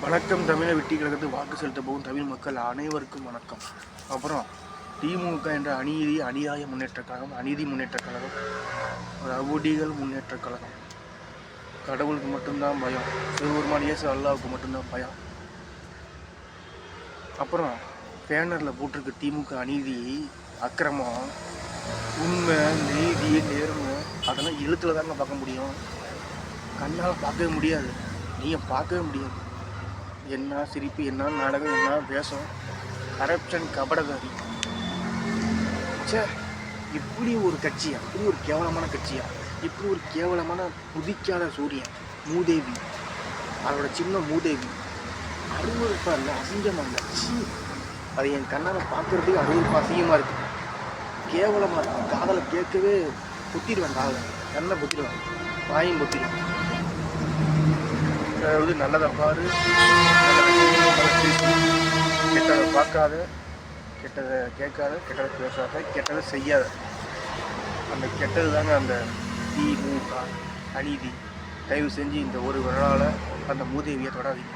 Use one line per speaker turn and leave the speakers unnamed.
வணக்கம். தமிழை வெட்டி கிழக்கு வாக்கு செலுத்த போகும் தமிழ் மக்கள் அனைவருக்கும் வணக்கம். அப்புறம் திமுக என்ற அநியாய முன்னேற்ற கழகம், அநீதி முன்னேற்ற கழகம், ரவுடிகள் முன்னேற்ற கழகம். கடவுளுக்கு மட்டும்தான் பயம், சிவபெருமான் இயேசு அல்லாவுக்கு மட்டும்தான் பயம். அப்புறம் பேனரில் போட்டிருக்கு திமுக அநீதி, அக்கிரமம், உண்மை, நீதி, நேர்மை, அதெல்லாம் எழுத்துல தாங்க பார்க்க முடியும். கண்ணால் பார்க்கவே முடியாது, நீங்கள் பார்க்கவே முடியாது. என்ன சிரிப்பு, என்ன நாடகம், என்ன வேஷம், கரப்ஷன், கபடகாரி. சே, இப்படி ஒரு கட்சியா, இப்படி ஒரு கேவலமான கட்சியா, இப்படி ஒரு கேவலமான புதிக்காத சூரியன் மூதேவி, அதோட சின்ன மூதேவி அருவருப்பா இல்லை, அசிங்கமாக இல்லை. அது என் கண்ணால் பார்க்குறதுக்கு அருவருப்பா அசிங்கமாக இருக்குது, கேவலமாக இருக்குது. காதலை கேட்கவே பொத்திடுவேன், காதலை கண்ணை பொத்திடுவேன், வாயும் பொத்திடுவேன். அதாவது நல்லதை பாரு, கெட்டதை பார்க்காத, கெட்டதை கேட்காத, கெட்டதை பேசாத, கெட்டதை செய்யாத. அந்த கெட்டது தாங்க அந்த திமுக அநீதி. தயவு செஞ்சு இந்த ஒரு விழாவில் அந்த மூதேவியை தொடாதீங்க.